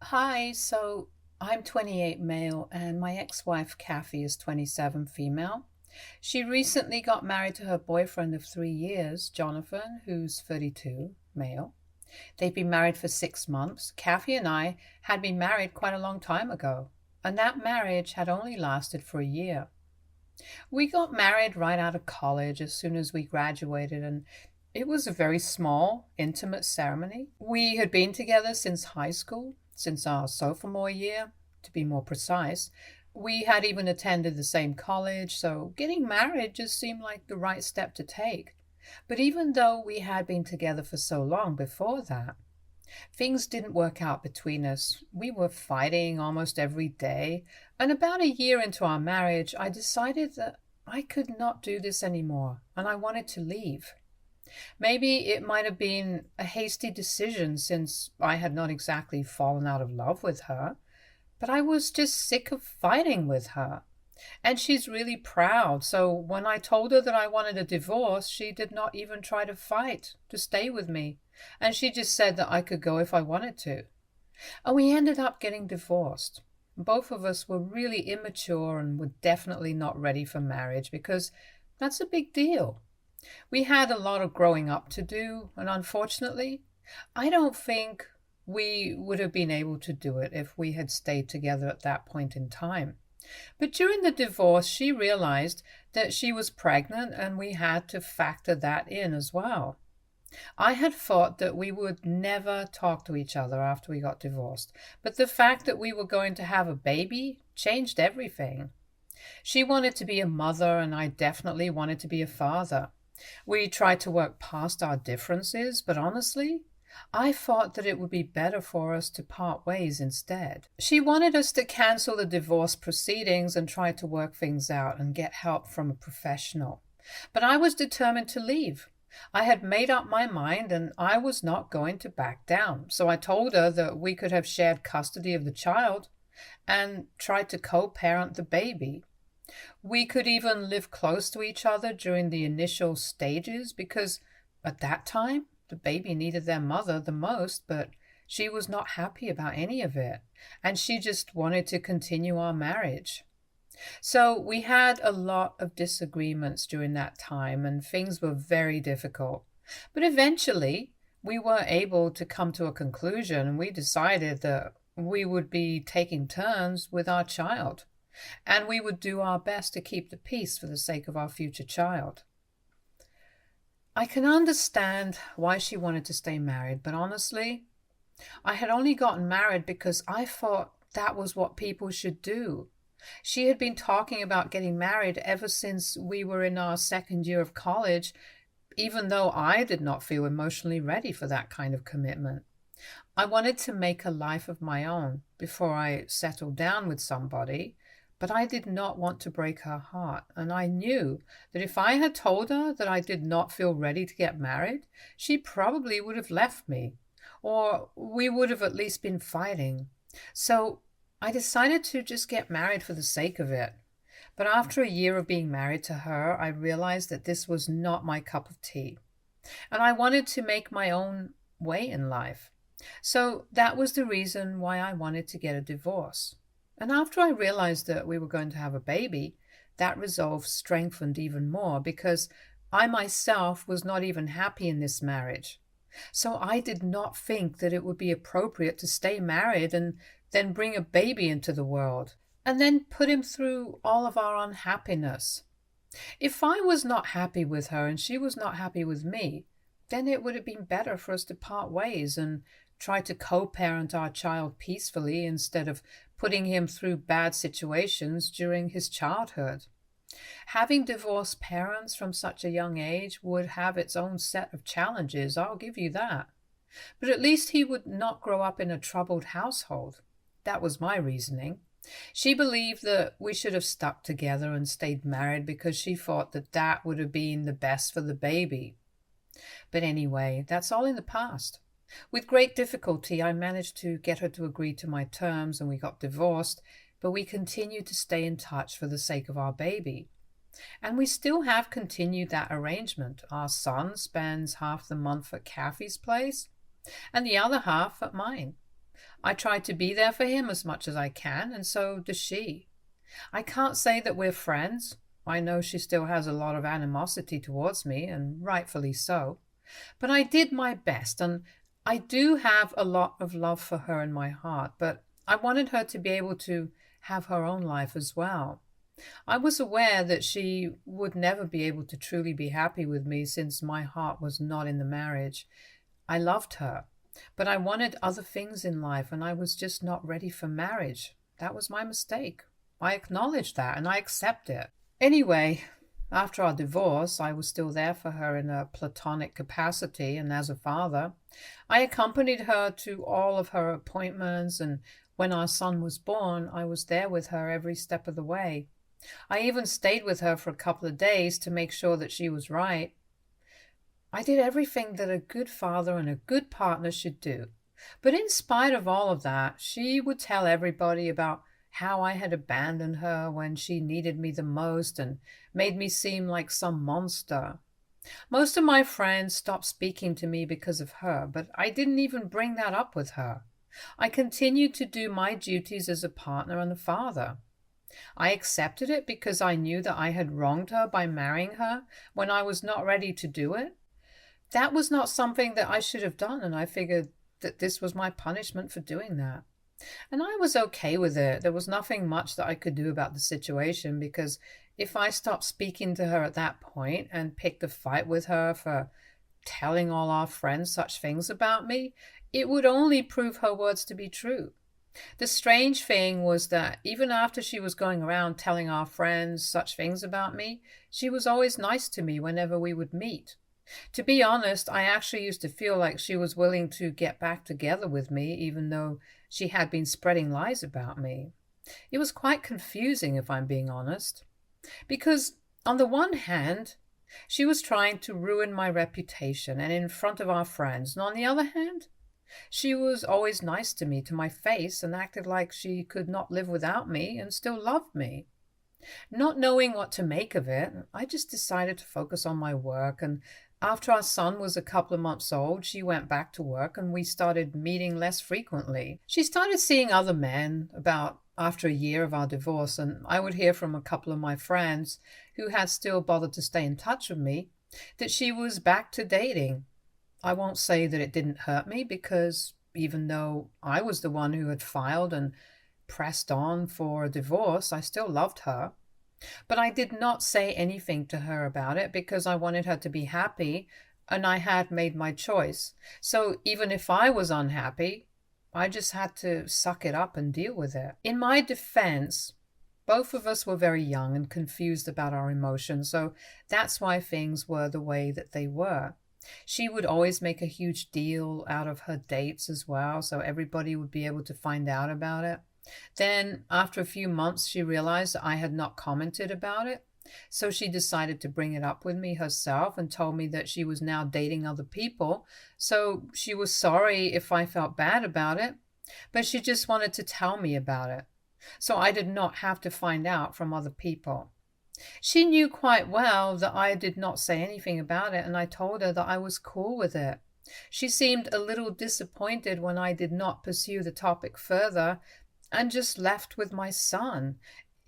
Hi, so I'm 28 male and my ex-wife Kathy is 27 female. She recently got married to her boyfriend of 3 years, Jonathan, who's 32 male. They've been married for 6 months. Kathy and I had been married quite a long time ago, and that marriage had only lasted for a year. We got married right out of college as soon as we graduated, and it was a very small, intimate ceremony. We had been together since high school, since our sophomore year, to be more precise. We had even attended the same college, so getting married just seemed like the right step to take. But even though we had been together for so long before that, things didn't work out between us. We were fighting almost every day, and about a year into our marriage, I decided that I could not do this anymore, and I wanted to leave. Maybe it might have been a hasty decision since I had not exactly fallen out of love with her, but I was just sick of fighting with her. And she's really proud, so when I told her that I wanted a divorce, she did not even try to fight to stay with me. And she just said that I could go if I wanted to. And we ended up getting divorced. Both of us were really immature and were definitely not ready for marriage because that's a big deal. We had a lot of growing up to do, and unfortunately, I don't think we would have been able to do it if we had stayed together at that point in time. But during the divorce, she realized that she was pregnant, and we had to factor that in as well. I had thought that we would never talk to each other after we got divorced, but the fact that we were going to have a baby changed everything. She wanted to be a mother, and I definitely wanted to be a father. We tried to work past our differences, but honestly, I thought that it would be better for us to part ways instead. She wanted us to cancel the divorce proceedings and try to work things out and get help from a professional. But I was determined to leave. I had made up my mind and I was not going to back down. So I told her that we could have shared custody of the child and tried to co parent the baby. We could even live close to each other during the initial stages because at that time the baby needed their mother the most, but she was not happy about any of it, and she just wanted to continue our marriage. So we had a lot of disagreements during that time, and things were very difficult. But eventually, we were able to come to a conclusion, and we decided that we would be taking turns with our child, and we would do our best to keep the peace for the sake of our future child. I can understand why she wanted to stay married, but honestly, I had only gotten married because I thought that was what people should do. She had been talking about getting married ever since we were in our second year of college, even though I did not feel emotionally ready for that kind of commitment. I wanted to make a life of my own before I settled down with somebody, but I did not want to break her heart, and I knew that if I had told her that I did not feel ready to get married, she probably would have left me, or we would have at least been fighting. So I decided to just get married for the sake of it. But after a year of being married to her, I realized that this was not my cup of tea, and I wanted to make my own way in life. So that was the reason why I wanted to get a divorce. And after I realized that we were going to have a baby, that resolve strengthened even more because I myself was not even happy in this marriage. So I did not think that it would be appropriate to stay married and then bring a baby into the world and then put him through all of our unhappiness. If I was not happy with her and she was not happy with me, then it would have been better for us to part ways and try to co parent our child peacefully instead of putting him through bad situations during his childhood. Having divorced parents from such a young age would have its own set of challenges, I'll give you that. But at least he would not grow up in a troubled household. That was my reasoning. She believed that we should have stuck together and stayed married because she thought that that would have been the best for the baby. But anyway, that's all in the past. With great difficulty, I managed to get her to agree to my terms and we got divorced, but we continued to stay in touch for the sake of our baby. And we still have continued that arrangement. Our son spends half the month at Kathy's place and the other half at mine. I try to be there for him as much as I can, and so does she. I can't say that we're friends. I know she still has a lot of animosity towards me, and rightfully so. But I did my best, and I do have a lot of love for her in my heart, but I wanted her to be able to have her own life as well. I was aware that she would never be able to truly be happy with me since my heart was not in the marriage. I loved her, but I wanted other things in life, and I was just not ready for marriage. That was my mistake. I acknowledge that, and I accept it. Anyway, after our divorce, I was still there for her in a platonic capacity and as a father. I accompanied her to all of her appointments, and when our son was born, I was there with her every step of the way. I even stayed with her for a couple of days to make sure that she was right. I did everything that a good father and a good partner should do. But in spite of all of that, she would tell everybody about how I had abandoned her when she needed me the most and made me seem like some monster. Most of my friends stopped speaking to me because of her, but I didn't even bring that up with her. I continued to do my duties as a partner and a father. I accepted it because I knew that I had wronged her by marrying her when I was not ready to do it. That was not something that I should have done, and I figured that this was my punishment for doing that. And I was okay with it. There was nothing much that I could do about the situation because if I stopped speaking to her at that point and picked a fight with her for telling all our friends such things about me, it would only prove her words to be true. The strange thing was that even after she was going around telling our friends such things about me, she was always nice to me whenever we would meet. To be honest, I actually used to feel like she was willing to get back together with me, even though she had been spreading lies about me. It was quite confusing, if I'm being honest. Because, on the one hand, she was trying to ruin my reputation and in front of our friends, and on the other hand, she was always nice to me to my face and acted like she could not live without me and still loved me. Not knowing what to make of it, I just decided to focus on my work, and after our son was a couple of months old, she went back to work and we started meeting less frequently. She started seeing other men about after a year of our divorce, and I would hear from a couple of my friends who had still bothered to stay in touch with me that she was back to dating. I won't say that it didn't hurt me because even though I was the one who had filed and pressed on for a divorce, I still loved her. But I did not say anything to her about it because I wanted her to be happy and I had made my choice. So even if I was unhappy, I just had to suck it up and deal with it. In my defense, both of us were very young and confused about our emotions, so that's why things were the way that they were. She would always make a huge deal out of her dates as well, so everybody would be able to find out about it. Then, after a few months, she realized that I had not commented about it, so she decided to bring it up with me herself and told me that she was now dating other people, so she was sorry if I felt bad about it, but she just wanted to tell me about it, so I did not have to find out from other people. She knew quite well that I did not say anything about it, and I told her that I was cool with it. She seemed a little disappointed when I did not pursue the topic further and just left with my son.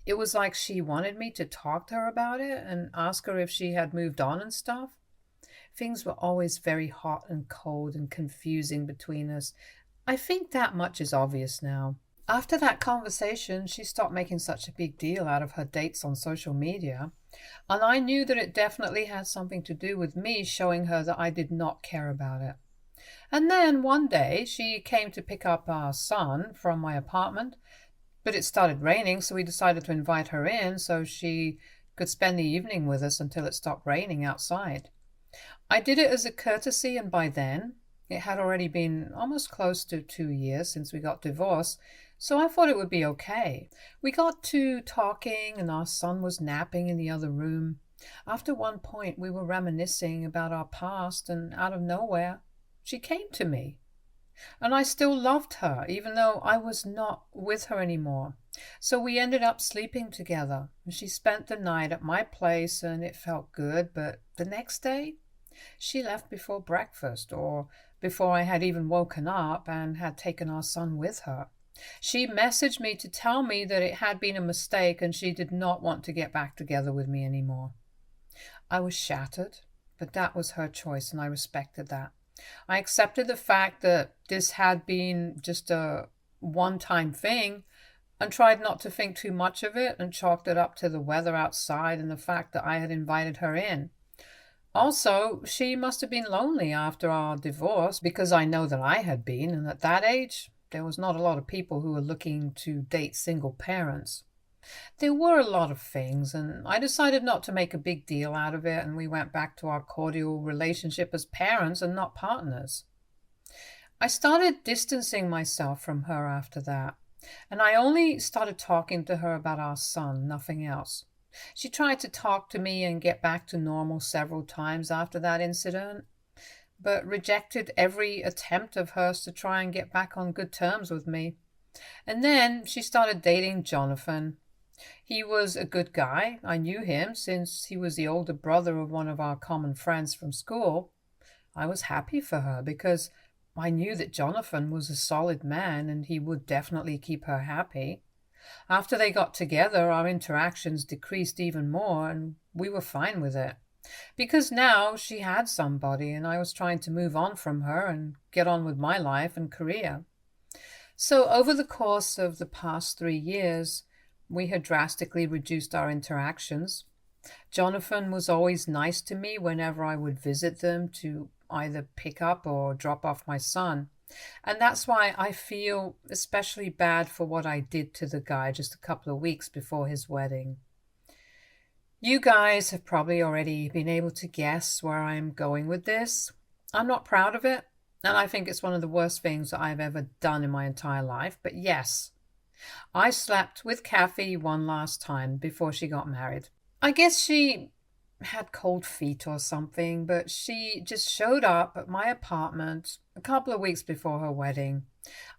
It was like she wanted me to talk to her about it and ask her if she had moved on and stuff. Things were always very hot and cold and confusing between us. I think that much is obvious now. After that conversation, she stopped making such a big deal out of her dates on social media, and I knew that it definitely had something to do with me showing her that I did not care about it. And then one day she came to pick up our son from my apartment, but it started raining, so we decided to invite her in so she could spend the evening with us until it stopped raining outside. I did it as a courtesy, and by then it had already been almost close to 2 years since we got divorced, so I thought it would be okay. We got to talking, and our son was napping in the other room. After one point, we were reminiscing about our past, and out of nowhere, she came to me. And I still loved her, even though I was not with her anymore. So we ended up sleeping together. She spent the night at my place, and it felt good, but the next day, she left before breakfast, or before I had even woken up and had taken our son with her. She messaged me to tell me that it had been a mistake and she did not want to get back together with me anymore. I was shattered, but that was her choice and I respected that. I accepted the fact that this had been just a one-time thing and tried not to think too much of it and chalked it up to the weather outside and the fact that I had invited her in. Also, she must have been lonely after our divorce because I know that I had been, and at that age, there was not a lot of people who were looking to date single parents. There were a lot of things, and I decided not to make a big deal out of it, and we went back to our cordial relationship as parents and not partners. I started distancing myself from her after that, and I only started talking to her about our son, nothing else. She tried to talk to me and get back to normal several times after that incident, but rejected every attempt of hers to try and get back on good terms with me. And then she started dating Jonathan. He was a good guy. I knew him since he was the older brother of one of our common friends from school. I was happy for her because I knew that Jonathan was a solid man and he would definitely keep her happy. After they got together, our interactions decreased even more, and we were fine with it. Because now she had somebody, and I was trying to move on from her and get on with my life and career. So over the course of the past 3 years, we had drastically reduced our interactions. Jonathan was always nice to me whenever I would visit them to either pick up or drop off my son. And that's why I feel especially bad for what I did to the guy just a couple of weeks before his wedding. You guys have probably already been able to guess where I'm going with this. I'm not proud of it, and I think it's one of the worst things that I've ever done in my entire life. But yes, I slept with Kathy one last time before she got married. I guess she had cold feet or something, but she just showed up at my apartment a couple of weeks before her wedding.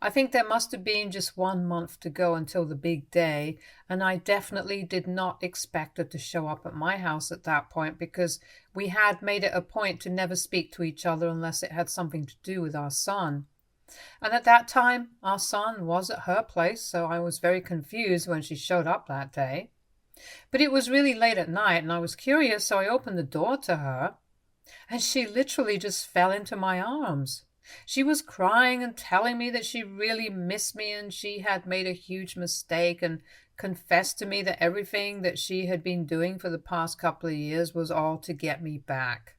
I think there must have been just 1 month to go until the big day, and I definitely did not expect her to show up at my house at that point because we had made it a point to never speak to each other unless it had something to do with our son. And at that time, our son was at her place, so I was very confused when she showed up that day. But it was really late at night and I was curious, so I opened the door to her and she literally just fell into my arms. She was crying and telling me that she really missed me and she had made a huge mistake and confessed to me that everything that she had been doing for the past couple of years was all to get me back.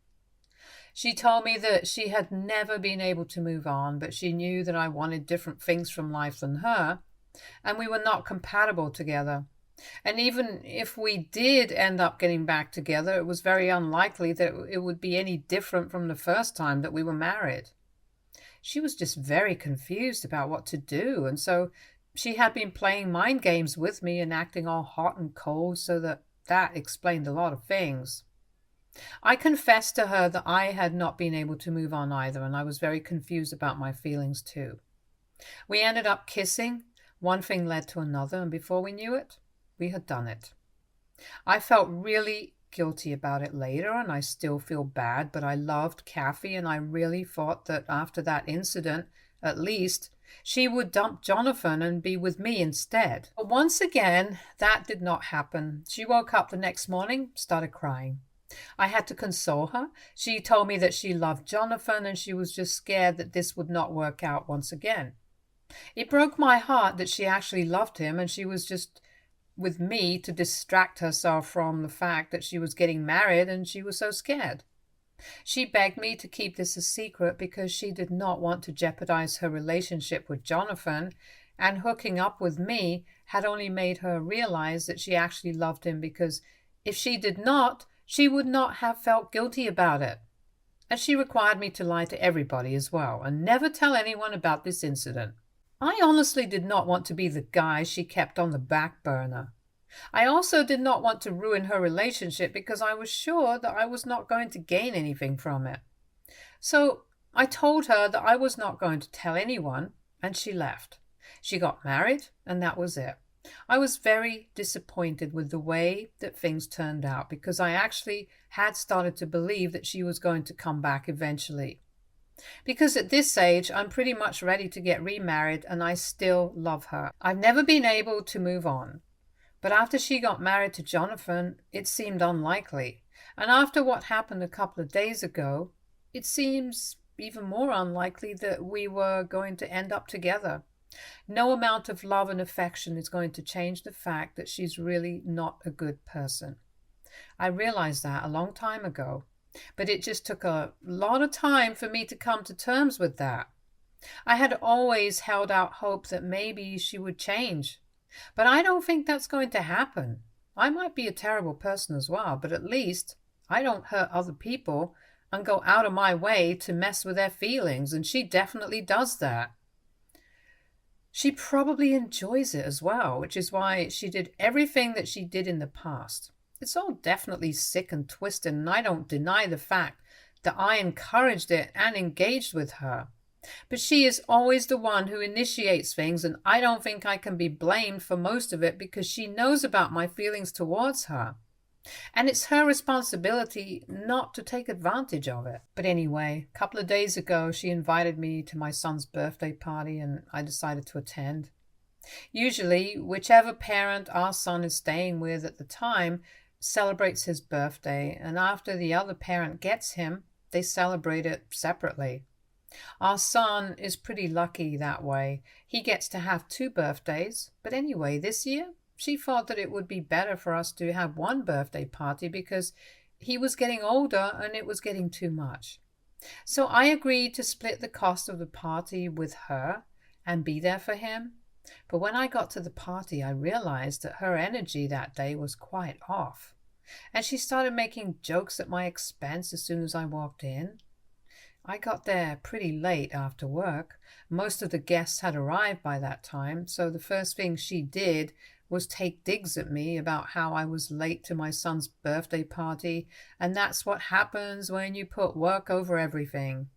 She told me that she had never been able to move on, but she knew that I wanted different things from life than her, and we were not compatible together. And even if we did end up getting back together, it was very unlikely that it would be any different from the first time that we were married. She was just very confused about what to do, and so she had been playing mind games with me and acting all hot and cold, so that explained a lot of things. I confessed to her that I had not been able to move on either, and I was very confused about my feelings too. We ended up kissing. One thing led to another, and before we knew it, we had done it. I felt really guilty about it later, and I still feel bad, but I loved Kathy, and I really thought that after that incident, at least, she would dump Jonathan and be with me instead. But once again, that did not happen. She woke up the next morning, started crying. I had to console her. She told me that she loved Jonathan and she was just scared that this would not work out once again. It broke my heart that she actually loved him and she was just with me to distract herself from the fact that she was getting married and she was so scared. She begged me to keep this a secret because she did not want to jeopardize her relationship with Jonathan, and hooking up with me had only made her realize that she actually loved him, because if she did not, she would not have felt guilty about it. And she required me to lie to everybody as well and never tell anyone about this incident. I honestly did not want to be the guy she kept on the back burner. I also did not want to ruin her relationship because I was sure that I was not going to gain anything from it. So I told her that I was not going to tell anyone, and she left. She got married, and that was it. I was very disappointed with the way that things turned out because I actually had started to believe that she was going to come back eventually. Because at this age, I'm pretty much ready to get remarried and I still love her. I've never been able to move on. But after she got married to Jonathan, it seemed unlikely. And after what happened a couple of days ago, it seems even more unlikely that we were going to end up together. No amount of love and affection is going to change the fact that she's really not a good person. I realized that a long time ago, but it just took a lot of time for me to come to terms with that. I had always held out hope that maybe she would change, but I don't think that's going to happen. I might be a terrible person as well, but at least I don't hurt other people and go out of my way to mess with their feelings, and she definitely does that. She probably enjoys it as well, which is why she did everything that she did in the past. It's all definitely sick and twisted, and I don't deny the fact that I encouraged it and engaged with her. But she is always the one who initiates things, and I don't think I can be blamed for most of it because she knows about my feelings towards her. And it's her responsibility not to take advantage of it. But anyway, a couple of days ago, she invited me to my son's birthday party and I decided to attend. Usually, whichever parent our son is staying with at the time celebrates his birthday, and after the other parent gets him, they celebrate it separately. Our son is pretty lucky that way. He gets to have 2 birthdays, but anyway, this year, she thought that it would be better for us to have one birthday party because he was getting older and it was getting too much. So I agreed to split the cost of the party with her and be there for him. But when I got to the party, I realized that her energy that day was quite off. And she started making jokes at my expense as soon as I walked in. I got there pretty late after work. Most of the guests had arrived by that time, so the first thing she did was take digs at me about how I was late to my son's birthday party, and that's what happens when you put work over everything.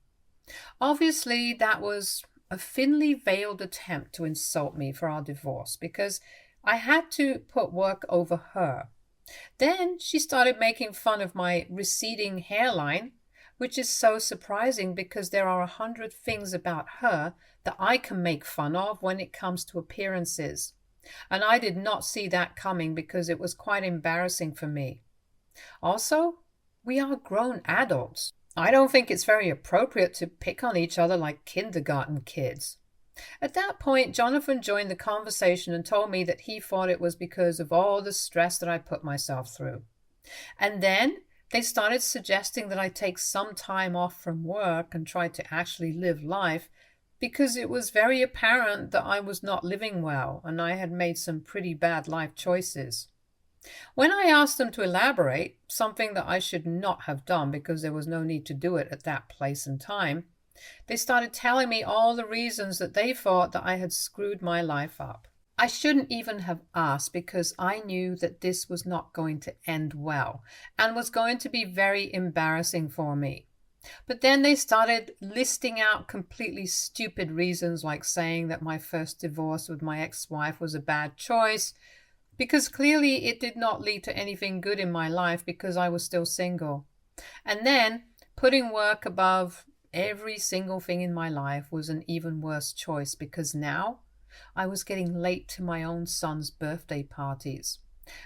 Obviously, that was a thinly veiled attempt to insult me for our divorce because I had to put work over her. Then she started making fun of my receding hairline, which is so surprising because there are 100 things about her that I can make fun of when it comes to appearances. And I did not see that coming because it was quite embarrassing for me. Also, we are grown adults. I don't think it's very appropriate to pick on each other like kindergarten kids. At that point, Jonathan joined the conversation and told me that he thought it was because of all the stress that I put myself through. And then they started suggesting that I take some time off from work and try to actually live life because it was very apparent that I was not living well and I had made some pretty bad life choices. When I asked them to elaborate, something that I should not have done because there was no need to do it at that place and time, they started telling me all the reasons that they thought that I had screwed my life up. I shouldn't even have asked because I knew that this was not going to end well and was going to be very embarrassing for me. But then they started listing out completely stupid reasons like saying that my first divorce with my ex-wife was a bad choice because clearly it did not lead to anything good in my life because I was still single. And then putting work above every single thing in my life was an even worse choice because now I was getting late to my own son's birthday parties.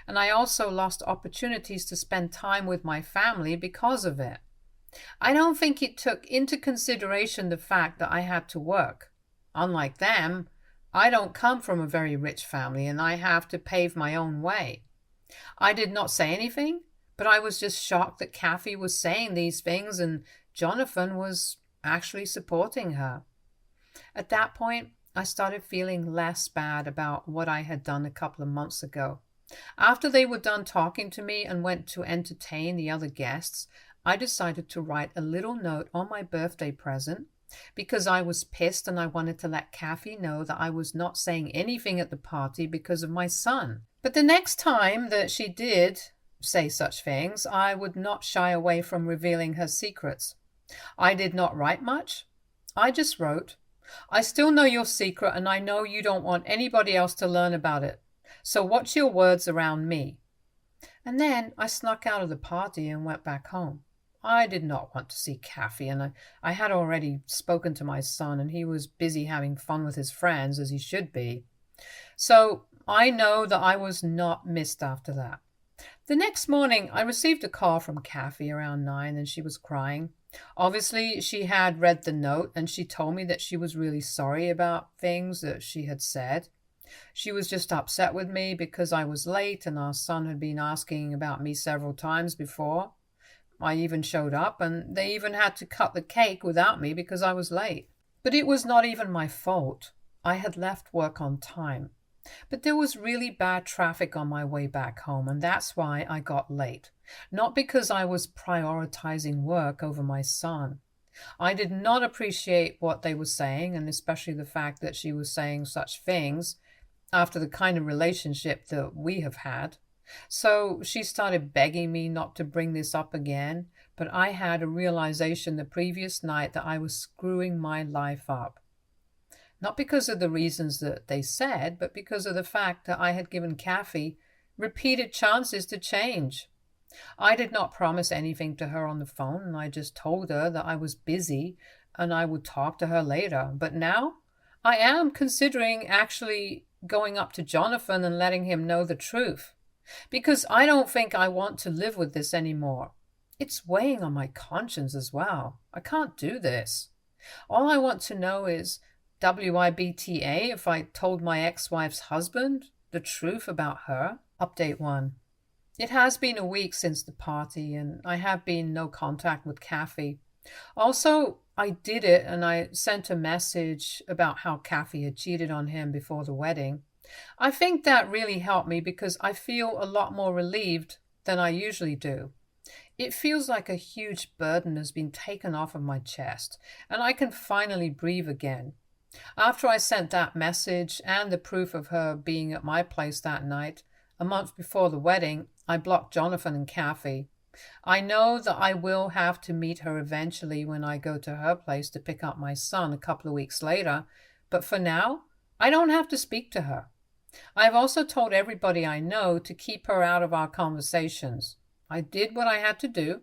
And I also lost opportunities to spend time with my family because of it. I don't think it took into consideration the fact that I had to work. Unlike them, I don't come from a very rich family and I have to pave my own way. I did not say anything, but I was just shocked that Kathy was saying these things and Jonathan was actually supporting her. At that point, I started feeling less bad about what I had done a couple of months ago. After they were done talking to me and went to entertain the other guests, I decided to write a little note on my birthday present because I was pissed and I wanted to let Kathy know that I was not saying anything at the party because of my son. But the next time that she did say such things, I would not shy away from revealing her secrets. I did not write much. I just wrote, "I still know your secret and I know you don't want anybody else to learn about it. So watch your words around me." And then I snuck out of the party and went back home. I did not want to see Kathy, and I had already spoken to my son, and he was busy having fun with his friends, as he should be. So I know that I was not missed after that. The next morning, I received a call from Kathy around 9, and she was crying. Obviously, she had read the note, and she told me that she was really sorry about things that she had said. She was just upset with me because I was late, and our son had been asking about me several times before I even showed up, and they even had to cut the cake without me because I was late. But it was not even my fault. I had left work on time. But there was really bad traffic on my way back home, and that's why I got late. Not because I was prioritizing work over my son. I did not appreciate what they were saying, and especially the fact that she was saying such things after the kind of relationship that we have had. So she started begging me not to bring this up again, but I had a realization the previous night that I was screwing my life up. Not because of the reasons that they said, but because of the fact that I had given Kathy repeated chances to change. I did not promise anything to her on the phone, and I just told her that I was busy and I would talk to her later. But now I am considering actually going up to Jonathan and letting him know the truth, because I don't think I want to live with this anymore. It's weighing on my conscience as well. I can't do this. All I want to know is WIBTA if I told my ex-wife's husband the truth about her. Update 1. It has been a week since the party, and I have been no contact with Kathy. Also, I did it, and I sent a message about how Kathy had cheated on him before the wedding. I think that really helped me because I feel a lot more relieved than I usually do. It feels like a huge burden has been taken off of my chest, and I can finally breathe again. After I sent that message and the proof of her being at my place that night, a month before the wedding, I blocked Jonathan and Kathy. I know that I will have to meet her eventually when I go to her place to pick up my son a couple of weeks later, but for now, I don't have to speak to her. I've also told everybody I know to keep her out of our conversations. I did what I had to do,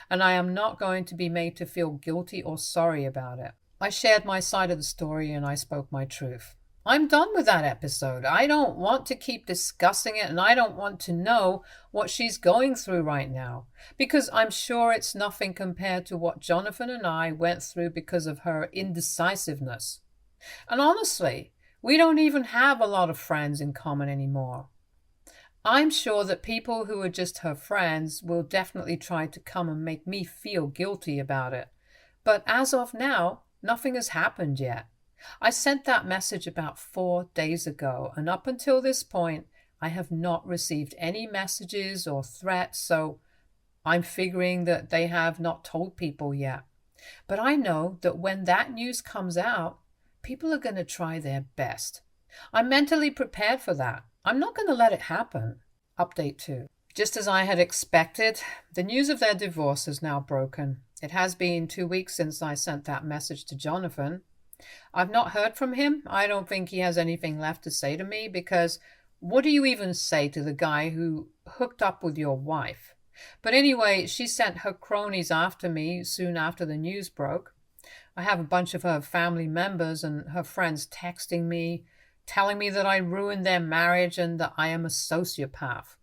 and I am not going to be made to feel guilty or sorry about it. I shared my side of the story and I spoke my truth. I'm done with that episode. I don't want to keep discussing it, and I don't want to know what she's going through right now, because I'm sure it's nothing compared to what Jonathan and I went through because of her indecisiveness. And honestly, we don't even have a lot of friends in common anymore. I'm sure that people who are just her friends will definitely try to come and make me feel guilty about it. But as of now, nothing has happened yet. I sent that message about 4 days ago, and up until this point, I have not received any messages or threats, so I'm figuring that they have not told people yet. But I know that when that news comes out, people are going to try their best. I'm mentally prepared for that. I'm not going to let it happen. Update 2. Just as I had expected, the news of their divorce is now broken. It has been 2 weeks since I sent that message to Jonathan. I've not heard from him. I don't think he has anything left to say to me, because what do you even say to the guy who hooked up with your wife? But anyway, she sent her cronies after me soon after the news broke. I have a bunch of her family members and her friends texting me, telling me that I ruined their marriage and that I am a sociopath.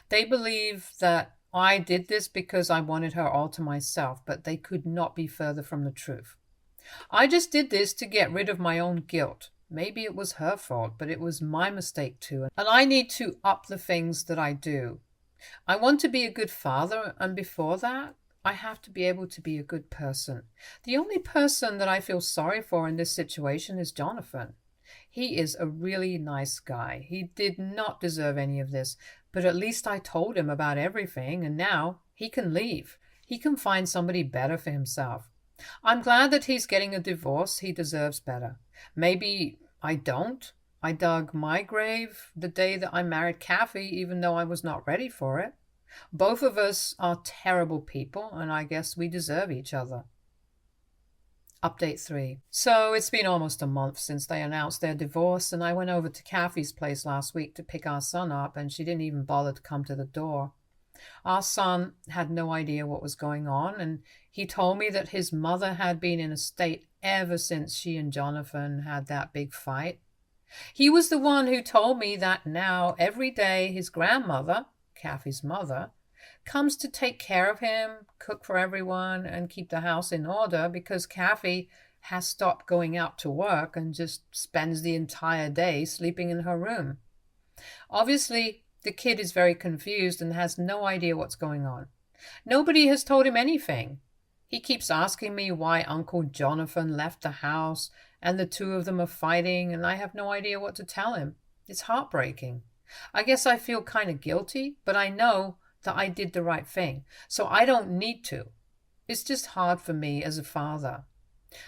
They believe that I did this because I wanted her all to myself, but they could not be further from the truth. I just did this to get rid of my own guilt. Maybe it was her fault, but it was my mistake too, and I need to up the things that I do. I want to be a good father, and before that, I have to be able to be a good person. The only person that I feel sorry for in this situation is Jonathan. He is a really nice guy. He did not deserve any of this, but at least I told him about everything, and now he can leave. He can find somebody better for himself. I'm glad that he's getting a divorce. He deserves better. Maybe I don't. I dug my grave the day that I married Kathy, even though I was not ready for it. Both of us are terrible people, and I guess we deserve each other. Update 3. So it's been almost a month since they announced their divorce, and I went over to Kathy's place last week to pick our son up, and she didn't even bother to come to the door. Our son had no idea what was going on, and he told me that his mother had been in a state ever since she and Jonathan had that big fight. He was the one who told me that now every day his grandmother, Kathy's mother, comes to take care of him, cook for everyone, and keep the house in order because Kathy has stopped going out to work and just spends the entire day sleeping in her room. Obviously, the kid is very confused and has no idea what's going on. Nobody has told him anything. He keeps asking me why Uncle Jonathan left the house and the two of them are fighting, and I have no idea what to tell him. It's heartbreaking. I guess I feel kind of guilty, but I know that I did the right thing, so I don't need to. It's just hard for me as a father.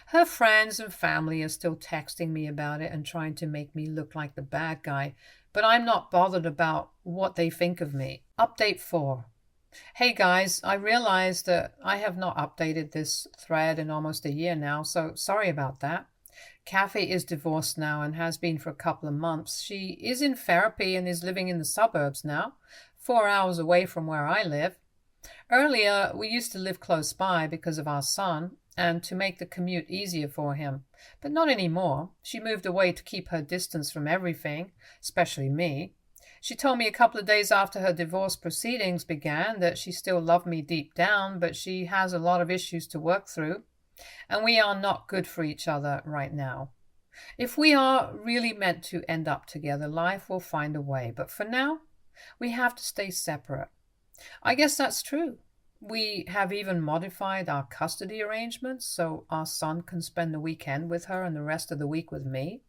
Her friends and family are still texting me about it and trying to make me look like the bad guy, but I'm not bothered about what they think of me. Update 4. Hey guys, I realized that I have not updated this thread in almost a year now, so sorry about that. Kathy is divorced now and has been for a couple of months. She is in therapy and is living in the suburbs now, 4 hours away from where I live. Earlier, we used to live close by because of our son and to make the commute easier for him, but not anymore. She moved away to keep her distance from everything, especially me. She told me a couple of days after her divorce proceedings began that she still loved me deep down, but she has a lot of issues to work through, and we are not good for each other right now. If we are really meant to end up together, life will find a way, but for now, we have to stay separate. I guess that's true. We have even modified our custody arrangements so our son can spend the weekend with her and the rest of the week with me.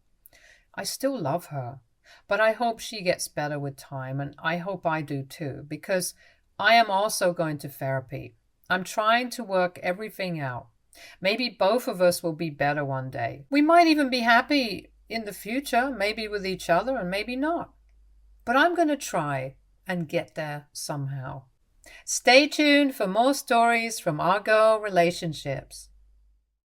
I still love her, but I hope she gets better with time, and I hope I do too, because I am also going to therapy. I'm trying to work everything out. Maybe both of us will be better one day. We might even be happy in the future, maybe with each other and maybe not. But I'm going to try and get there somehow. Stay tuned for more stories from our girl relationships.